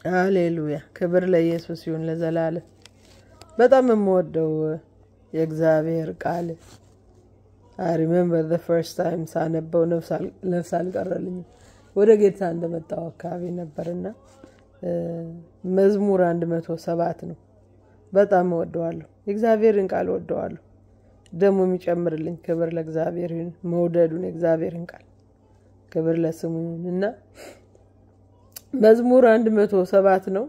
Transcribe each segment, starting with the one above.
ሃሌሉያ ክብር ለኢየሱስ ይሁን ለዘላለም። በጣም የምወደው የእግዚአብሔር ቃል I remember the first time ሳነበው ነፍስ አልቀረልኝ ወደ ጌታ እንደመጣው አካባቢ ነበርና መዝሙር 107 ነው። በጣም ወደዋለሁ የእግዚአብሔርን ቃል ወደዋለሁ። ደሞ የሚጨምርልኝ ክብር ለእግዚአብሔር ይሁን መውደዱን የእግዚአብሔርን ቃል ክብር ለስሙ ይሁንና መዝሙር 107 ነው።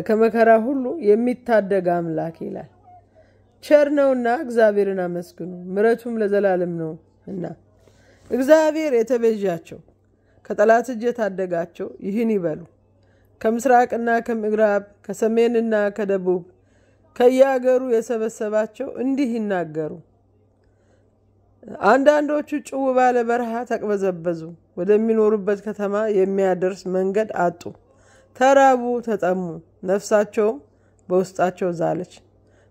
ከመከራ ሁሉ የሚታደግ አምላክ ይላል። ቸር ነውና እግዚአብሔርን አመስግኑ ምሕረቱም ለዘላለም ነውና። እግዚአብሔር የተቤዣቸው ከጠላት እጅ ታደጋቸው ይህን ይበሉ። ከምስራቅና ከምዕራብ ከሰሜንና ከደቡብ ከያገሩ የሰበሰባቸው እንዲህ ይናገሩ። አንዳንዶቹ ጭው ባለ በረሃ ተቅበዘበዙ ወደሚኖሩበት ከተማ የሚያደርስ መንገድ አጡ። ተራቡ ተጠሙ ነፍሳቸው በውስጣቸው ዛለች።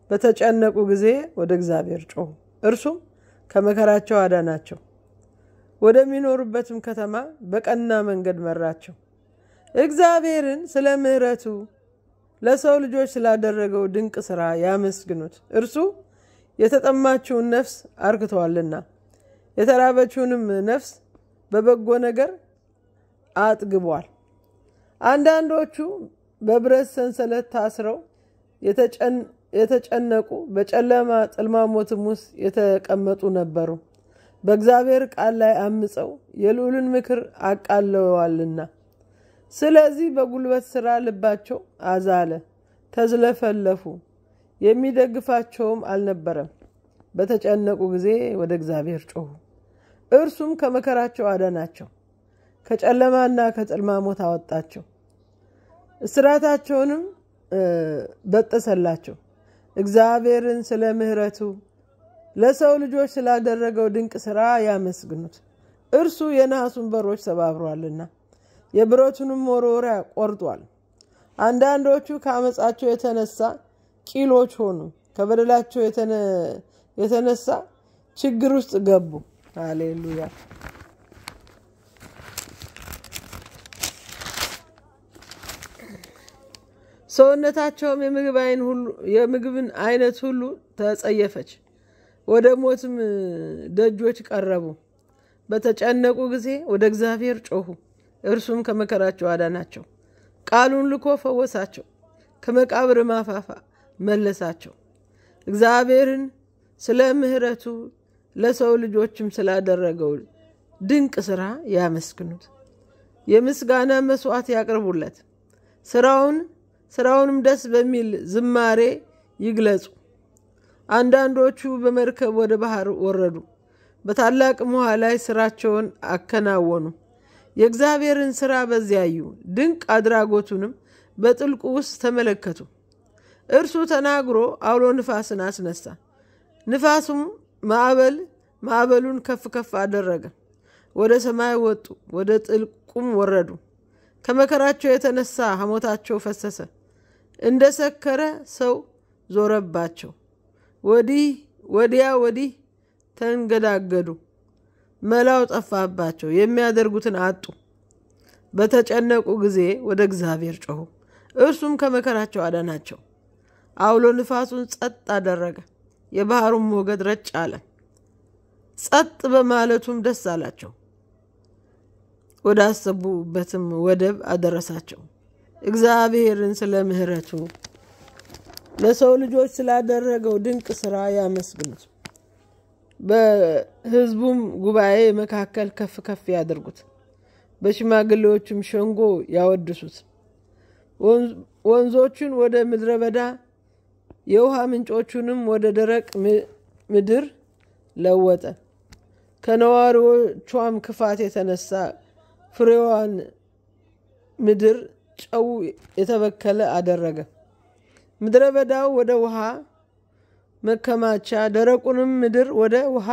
በተጨነቁ ጊዜ ወደ እግዚአብሔር ጮሁ እርሱም ከመከራቸው አዳናቸው። ወደሚኖሩበትም ከተማ በቀና መንገድ መራቸው። እግዚአብሔርን ስለ ምሕረቱ ለሰው ልጆች ስላደረገው ድንቅ ሥራ ያመስግኑት። እርሱ የተጠማችውን ነፍስ አርክቷልና የተራበችውንም ነፍስ በበጎ ነገር አጥግቧል። አንዳንዶቹ በብረት ሰንሰለት ታስረው የተጨነቁ በጨለማ ጥልማሞትም ውስጥ የተቀመጡ ነበሩ። በእግዚአብሔር ቃል ላይ አምፀው የልዑልን ምክር አቃለዋልና ስለዚህ በጉልበት ሥራ ልባቸው አዛለ ተዝለፈለፉ የሚደግፋቸውም አልነበረም። በተጨነቁ ጊዜ ወደ እግዚአብሔር ጮሁ እርሱም ከመከራቸው አዳናቸው። ከጨለማና ከጥልማሞት አወጣቸው እስራታቸውንም በጠሰላቸው። እግዚአብሔርን ስለ ምሕረቱ ለሰው ልጆች ስላደረገው ድንቅ ሥራ ያመስግኑት። እርሱ የነሐሱን በሮች ሰባብሯልና የብረቱንም መወርወሪያ ቆርጧል። አንዳንዶቹ ከአመጻቸው የተነሳ ቂሎች ሆኑ ከበደላቸው የተነሳ ችግር ውስጥ ገቡ። ሃሌሉያ ሰውነታቸውም የምግብን አይነት ሁሉ ተጸየፈች። ወደ ሞትም ደጆች ቀረቡ። በተጨነቁ ጊዜ ወደ እግዚአብሔር ጮሁ እርሱም ከመከራቸው አዳናቸው። ቃሉን ልኮ ፈወሳቸው ከመቃብር ማፋፋ መለሳቸው። እግዚአብሔርን ስለ ምሕረቱ ለሰው ልጆችም ስላደረገው ድንቅ ሥራ ያመስግኑት። የምስጋና መስዋዕት ያቅርቡለት። ስራውንም ደስ በሚል ዝማሬ ይግለጹ። አንዳንዶቹ በመርከብ ወደ ባህር ወረዱ በታላቅ ውሃ ላይ ስራቸውን አከናወኑ። የእግዚአብሔርን ሥራ በዚያዩ ድንቅ አድራጎቱንም በጥልቁ ውስጥ ተመለከቱ። እርሱ ተናግሮ አውሎ ንፋስን አስነሳ። ንፋሱም ማዕበሉን ከፍ ከፍ አደረገ። ወደ ሰማይ ወጡ ወደ ጥልቁም ወረዱ። ከመከራቸው የተነሳ ሐሞታቸው ፈሰሰ። እንደ ሰከረ ሰው ዞረባቸው። ወዲህ ተንገዳገዱ። መላው ጠፋባቸው የሚያደርጉትን አጡ። በተጨነቁ ጊዜ ወደ እግዚአብሔር ጮሁ እርሱም ከመከራቸው አዳናቸው። አውሎ ንፋሱን ጸጥ አደረገ የባህሩን ሞገድ ረጭ አለ። ጸጥ በማለቱም ደስ አላቸው። ወደ አሰቡበትም ወደብ አደረሳቸው። እግዚአብሔርን ስለ ምሕረቱ ለሰው ልጆች ስላደረገው ድንቅ ሥራ ያመስግኑት። በሕዝቡም ጉባኤ መካከል ከፍ ከፍ ያድርጉት። በሽማግሌዎችም ሸንጎ ያወድሱት። ወንዞቹን ወደ ምድረ በዳ የውሃ ምንጮቹንም ወደ ደረቅ ምድር ለወጠ። ከነዋሪዎቿም ክፋት የተነሳ ፍሬዋን ምድር ጨው የተበከለ አደረገ። ምድረ በዳው ወደ ውሃ መከማቻ ደረቁንም ምድር ወደ ውሃ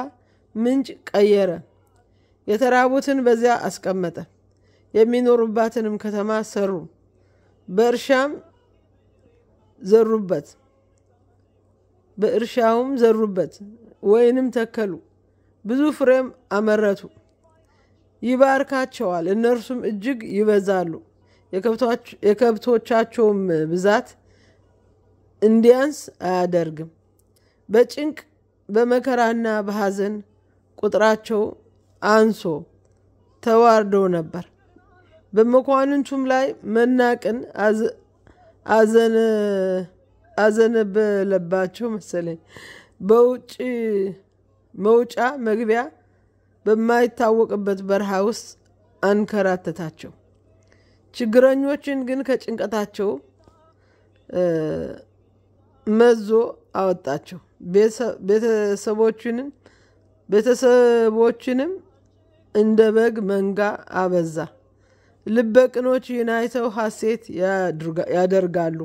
ምንጭ ቀየረ። የተራቡትን በዚያ አስቀመጠ። የሚኖሩባትንም ከተማ ሰሩ። በእርሻውም ዘሩበት ወይንም ተከሉ። ብዙ ፍሬም አመረቱ። ይባርካቸዋል እነርሱም እጅግ ይበዛሉ። የከብቶቻቸውም ብዛት እንዲያንስ አያደርግም። በጭንቅ በመከራና በሐዘን ቁጥራቸው አንሶ ተዋርደው ነበር። በመኳንንቱም ላይ መናቅን አዘነበለባቸው መሰለኝ። በውጭ መውጫ መግቢያ በማይታወቅበት በረሃ ውስጥ አንከራተታቸው። ችግረኞችን ግን ከጭንቀታቸው መዞ አወጣቸው። ቤተሰቦችንም እንደ በግ መንጋ አበዛ። ልበቅኖች ይህን አይተው ሐሴት ያደርጋሉ።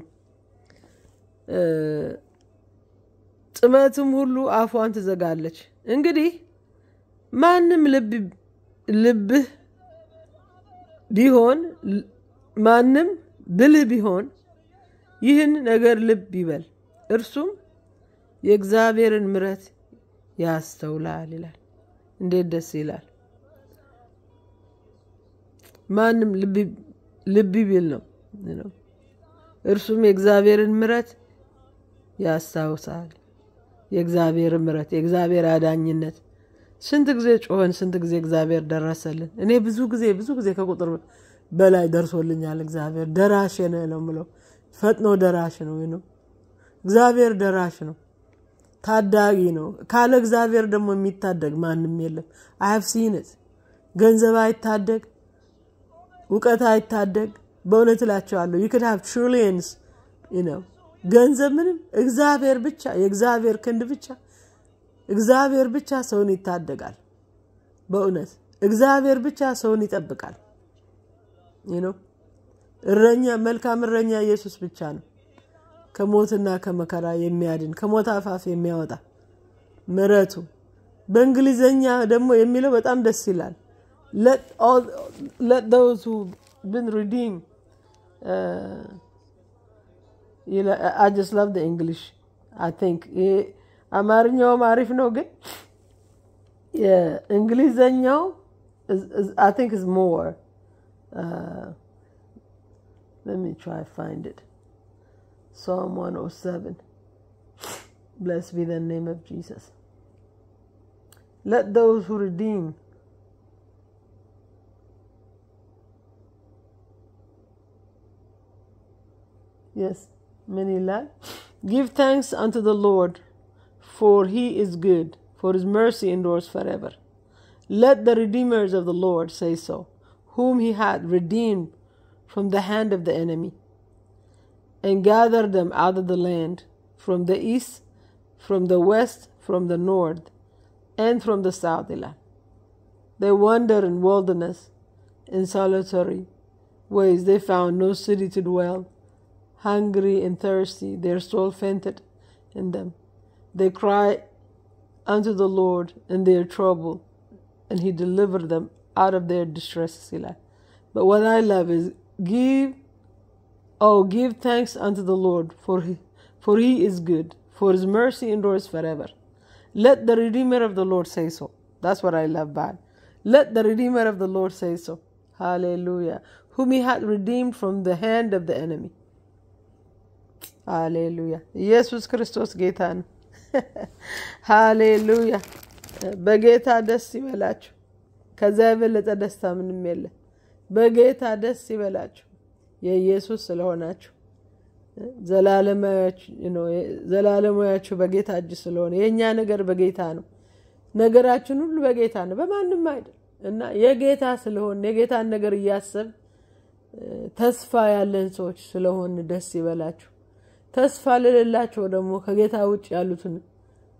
ጥመትም ሁሉ አፏን ትዘጋለች። እንግዲህ ማንም ልብህ ቢሆን ማንም ብልህ ቢሆን ይህን ነገር ልብ ይበል፣ እርሱም የእግዚአብሔርን ምሕረት ያስተውላል ይላል። እንዴት ደስ ይላል! ማንም ልብ ቢል ነው እርሱም የእግዚአብሔርን ምሕረት ያስታውሳል። የእግዚአብሔር ምሕረት፣ የእግዚአብሔር አዳኝነት ስንት ጊዜ ጮኸን፣ ስንት ጊዜ እግዚአብሔር ደረሰልን። እኔ ብዙ ጊዜ ከቁጥር በላይ ደርሶልኛል። እግዚአብሔር ደራሽ ነው የምለው። ፈጥኖ ደራሽ ነው እግዚአብሔር ደራሽ ነው፣ ታዳጊ ነው። ካለ እግዚአብሔር ደግሞ የሚታደግ ማንም የለም። I have seen it። ገንዘብ አይታደግ፣ ዕውቀት አይታደግ። በእውነት እላቸዋለሁ you could have trillions ገንዘብ ምንም፣ እግዚአብሔር ብቻ፣ የእግዚአብሔር ክንድ ብቻ፣ እግዚአብሔር ብቻ ሰውን ይታደጋል። በእውነት እግዚአብሔር ብቻ ሰውን ይጠብቃል። እረኛ፣ መልካም እረኛ ኢየሱስ ብቻ ነው ከሞትና ከመከራ የሚያድን፣ ከሞት አፋፍ የሚያወጣ ምሕረቱ። በእንግሊዘኛ ደግሞ የሚለው በጣም ደስ ይላል። let those who been redeemed I just love the English. I think አማርኛው አሪፍ ነው ግን የእንግሊዘኛው I think is more let me try find it. Psalm 107. Blessed be the name of Jesus. Let those who redeem yes, Menilal. Give thanks unto the Lord, for he is good, for his mercy endures forever. Let the redeemers of the Lord say so, whom he hath redeemed from the hand of the enemy, and gather them out of the land, from the east, from the west, from the north, and from the south. They wandered in wilderness, in solitary ways. They found no city to dwell. Hungry and thirsty, their soul fainted in them. They cried unto the Lord in their trouble, and he delivered them out of their distress. But what I love is give thanks unto the Lord, for he is good, for his mercy endures forever. Let the Redeemer of the Lord say so. That's what I love about. Let the Redeemer of the Lord say so. Hallelujah. Whom he hath redeemed from the hand of the enemy. ሃሌሉያ! ኢየሱስ ክርስቶስ ጌታ ነው። ሃሌሉያ! በጌታ ደስ ይበላችሁ። ከዛ የበለጠ ደስታ ምንም የለም። በጌታ ደስ ይበላችሁ የኢየሱስ ስለሆናችሁ። ዘላለማችሁ በጌታ እጅ ስለሆነ የኛ ነገር በጌታ ነው። ነገራችን ሁሉ በጌታ ነው፣ በማንም አይደል። እና የጌታ ስለሆነ የጌታን ነገር እያሰብ ተስፋ ያለን ሰዎች ስለሆነ ደስ ይበላችሁ። ተስፋ ለሌላቸው ደግሞ ከጌታ ውጭ ያሉትን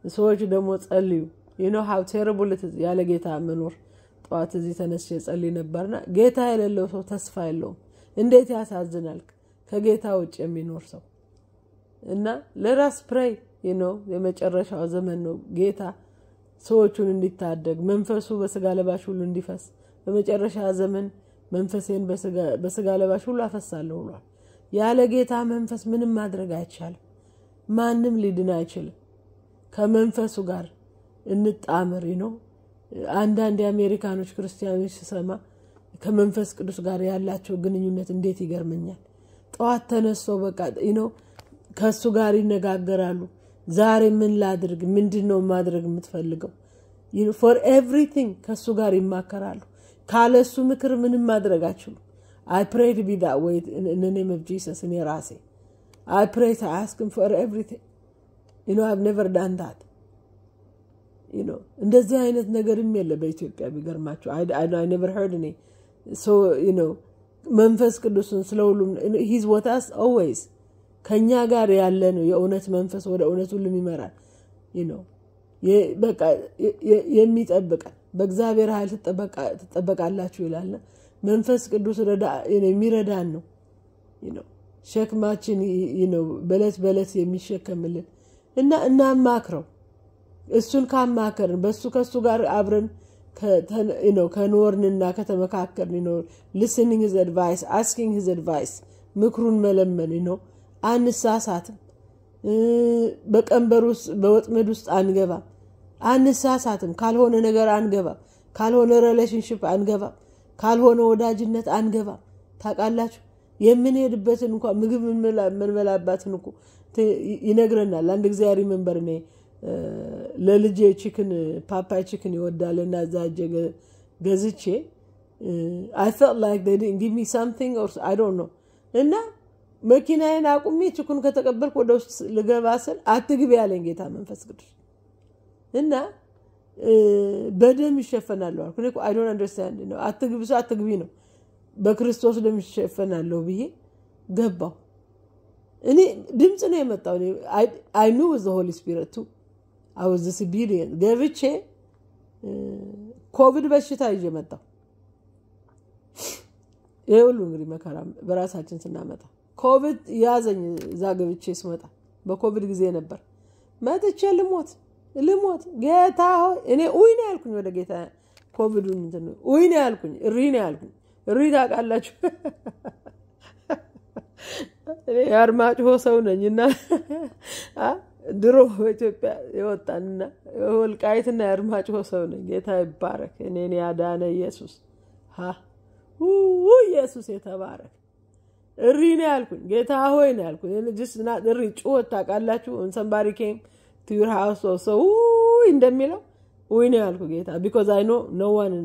ሰዎች ደግሞ ጸልዩ። how terrible it is ያለ ጌታ መኖር። ጧት እዚህ ተነስቼ ጸልይ ነበርና ጌታ የሌለው ሰው ተስፋ የለውም። እንዴት ያሳዝናል ከጌታ ውጭ የሚኖር ሰው። እና ለራስ ፕሬይ የመጨረሻው ዘመን ነው። ጌታ ሰዎቹን እንዲታደግ መንፈሱ በስጋ ለባሽ ሁሉ እንዲፈስ በመጨረሻ ዘመን መንፈሴን በስጋ ለባሽ ሁሉ አፈሳለሁ ብሏል። ያለ ጌታ መንፈስ ምንም ማድረግ አይቻልም። ማንም ሊድን አይችልም። ከመንፈሱ ጋር እንጣመር አንዳንድ የአሜሪካኖች ክርስቲያኖች ሲሰማ ከመንፈስ ቅዱስ ጋር ያላቸው ግንኙነት እንዴት ይገርመኛል ጠዋት ተነስተው በቃ ከሱ ጋር ይነጋገራሉ ዛሬ ምን ላድርግ ምንድነው ማድረግ የምትፈልገው for everything ከሱ ጋር ይማከራሉ ካለሱ ምክር ምንም ማድረግ አይችሉ I pray to be that way in the name of Jesus in ራሴ I pray to ask him for everything I've never done that እንደዚህ አይነት ነገርም የለ በኢትዮጵያ ቢገርማችሁ I never heard any so መንፈስ ቅዱስን ስለሁሉም he's with us always ከኛ ጋር ያለ ነው የእውነት መንፈስ ወደ እውነት ሁሉ ይመራል በቃ የሚጠብቀን በእግዚአብሔር ኃይል ተጠበቃላችሁ ይላል መንፈስ ቅዱስ የሚረዳን ነው ሸክማችን በለት የሚሸከምልን እና ማክረው እሱን ካማከርን በሱ ከሱ ጋር አብረን ከኖርንና ከተመካከርን listening his advice asking his advice ምክሩን መለመን አንሳሳትም በቀንበር ውስጥ በወጥመድ ውስጥ አንሳሳትም ካልሆነ ነገር አንገባም ካልሆነ ሪሌሽንሺፕ አንገባም ካልሆነ ወዳጅነት አንገባም ታቃላችሁ የምንሄድበትን እንኳን ምግብ ምንመላባትን እኮ ይነግረናል አንድ ጊዜ ሪሜምበር ነኝ ለልጄ chicken ፓፓያ chicken ይወዳልና ዛጀ ገዝቼ I felt like they didn't give me something or I don't know እና መኪናዬን አቁሜ chicken ከተቀበልኩ ወደ ውስጥ ልገባ ስል አትግቢ ያለኝ ጌታ መንፈስ ቅዱስ እና በደም ይሸፈናል አልኩ I don't understand አትግቢ ነው በክርስቶስ ደም ይሸፈናል ብዬ ገባው እኔ ድምጽ ነው የመጣው I knew it was the Holy Spirit too I was disobedient ገብቼ ኮቪድ በሽታ ይዤ መጣው ይሁሉ እንግዲህ መከራ በራሳችን ስናመጣ ኮቪድ ያዘኝ ዛገብቼ ስመጣ በኮቪድ ጊዜ ነበር መጥቼ ልሞት ጌታ ሆይ እኔ ኡይኔ ያልኩኝ ወደ ጌታ ኮቪዱን ኡይኔ ያልኩኝ ሪኔ ያልኩኝ ሪዳ ቃላችሁ እኔ አርማጭሆ ሰው ነኝና ድሮ በኢትዮጵያ የወጣንና ወልቃይትና አርማጭሆ ሰው ነኝ ጌታ ይባረክ እኔን ያዳነ ኢየሱስ ኢየሱስ የተባረክ ሪኔ ያልኩኝ ጌታ ሆይ ነው ያልኩኝ እኔ just not ጩኸት ታቃላችሁ when somebody came to your house or so እንደሚለው ኡይኔ ያልኩ ጌታ because I know no one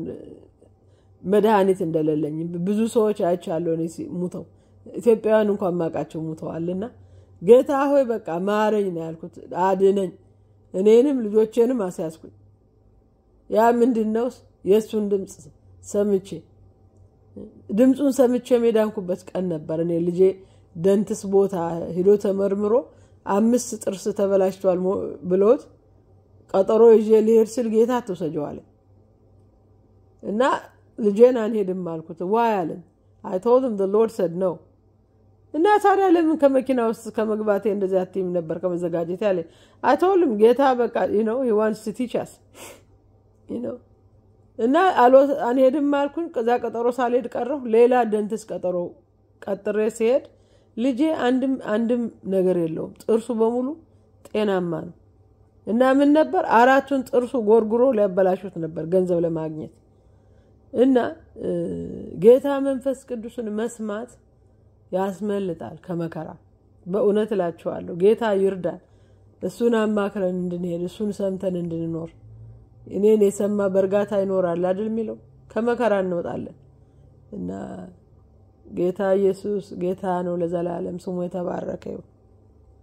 መድኃኒት እንደሌለኝ ብዙ ሰዎች አይቻለሁ እኔ ሙተው ኢትዮጵያውያን እንኳን ማቃቸው ሙተዋልና ጌታ ሆይ በቃ ማረኝ ነው ያልኩት አድነኝ እኔንም ልጆቼንም አሳያስኩኝ ያ ምንድነው የሱን ድምጹን ሰምቼ ሜዳንኩበት ቀን ነበር እኔ ልጄ ደንትስ ቦታ ሄዶ ተመርምሮ 5 ጥርስ ተበላሽቷል ብሎት ቀጠሮ ይዤ ልሄድ ስል ጌታ ተሰጀዋለ እና ልጄን አንሄድም አልኩት why አለን I told him the Lord said no እና ታዲያ ለምን ከመኪና ውስጥ ከመግባቴ እንደዚህ አትይም ነበር ከመዘጋጀት ያለ I told him ጌታ በቃ he wants to teach us እና አንሄድም አልኩኝ ከዛ ቀጠሮ ሳልሄድ ቀረሁ ሌላ ደንትስ ቀጠሮ ቀጥሬ ሲሄድ ልጄ አንድም ነገር የለውም ጥርሱ በሙሉ ጤናማ ነው እና ምን ነበር አራቱን ጥርሱ ጎርጉሮ ሊያበላሹት ነበር ገንዘብ ለማግኘት እና ጌታ መንፈስ ቅዱስን መስማት ያስመልጣል ከመከራ በእውነት እላችኋለሁ ጌታ ይርዳን እሱን አማክረን እንድንሄድ እሱን ሰምተን እንድንኖር እኔን የሰማ በርጋታ ይኖራል አይደል ሚለው ከመከራ እንወጣለን እና ጌታ ኢየሱስ ጌታ ነው ለዘላለም ስሙ የተባረከ ይሁን